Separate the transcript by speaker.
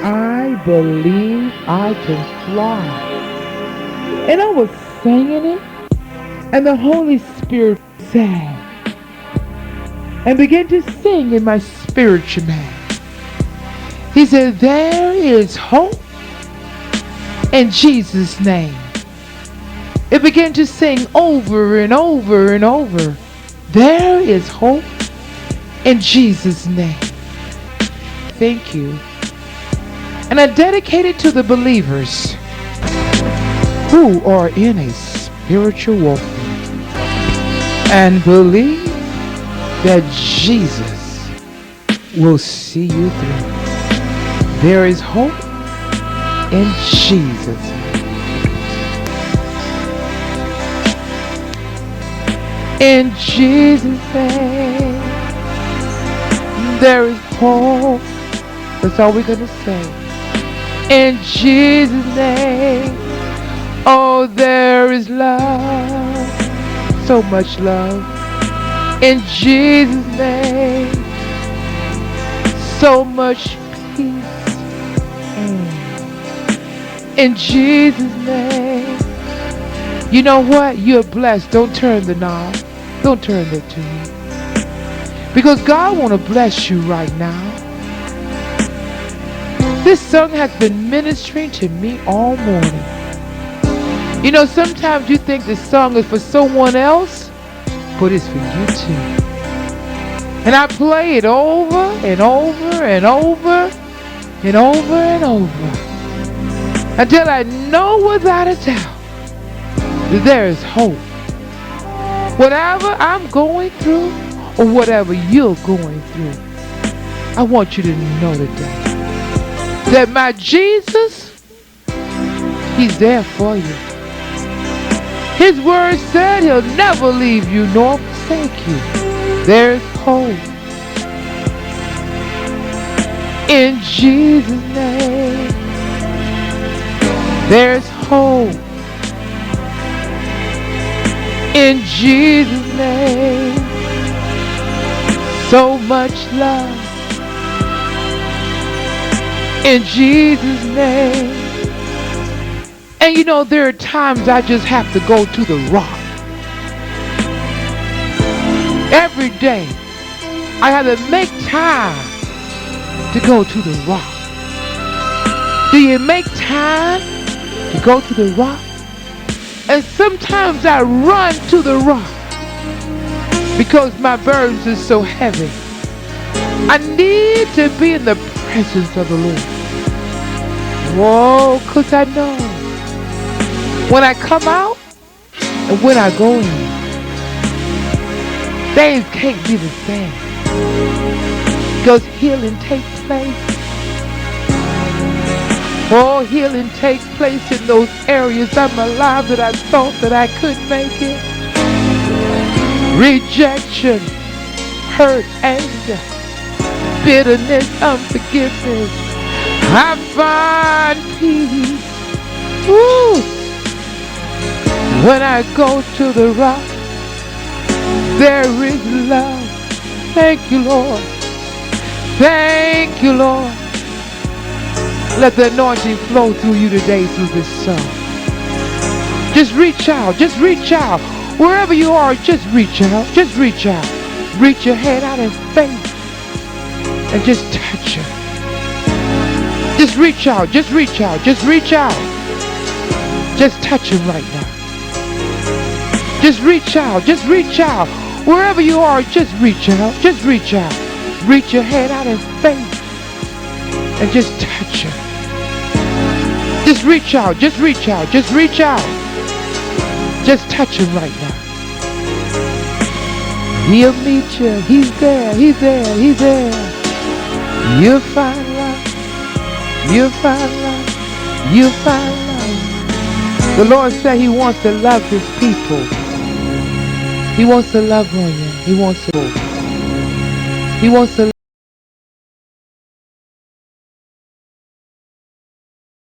Speaker 1: I believe I can fly. And I was singing it, and the Holy Spirit sang and began to sing in my spiritual man. He said, there is hope in Jesus' name. It began to sing over and over and over. There is hope in Jesus' name. Thank you. And I dedicate it to the believers who are in a spiritual warfare and believe that Jesus will see you through. There is hope in Jesus. In Jesus' name, there is hope. That's all we're going to say. In Jesus' name, oh, there is love. So much love. In Jesus' name, so much peace. In Jesus' name. You know what? You're blessed. Don't turn the knob. Don't turn that to me. Because God want to bless you right now. This song has been ministering to me all morning. You know, sometimes you think this song is for someone else, but it's for you too. And I play it over and over and over and over and over until I know without a doubt that there is hope. Whatever I'm going through or whatever you're going through, I want you to know today that my Jesus, he's there for you. His word said he'll never leave you nor forsake you. There's hope. In Jesus' name, there's hope. In Jesus' name, so much love. In Jesus' name. And you know, there are times I just have to go to the rock. Every day, I have to make time to go to the rock. Do you make time to go to the rock? And sometimes I run to the rock because my burdens are so heavy. I need to be in the presence of the Lord. Whoa, because I know when I come out and when I go in, things can't be the same. Because healing takes place. Oh, healing takes place in those areas of my life that I thought that I couldn't make it. Rejection, hurt, anger, bitterness, unforgiveness. I find peace. Woo! When I go to the rock, there is love. Thank you, Lord. Thank you, Lord. Let the anointing flow through you today through this song. Just reach out. Just reach out. Wherever you are, just reach out. Just reach out. Reach your hand out in faith and just touch her. Just reach out. Just reach out. Just reach out. Just touch him right now. Just reach out. Just reach out. Wherever you are, just reach out. Just reach out. Reach your hand out in faith and just touch her. Just reach out. Just reach out. Just reach out. Just touch him right now. He'll meet you. He's there. He's there. He's there. You'll find love. You'll find love. You'll find love. The Lord said he wants to love his people. He wants to love on you. He wants to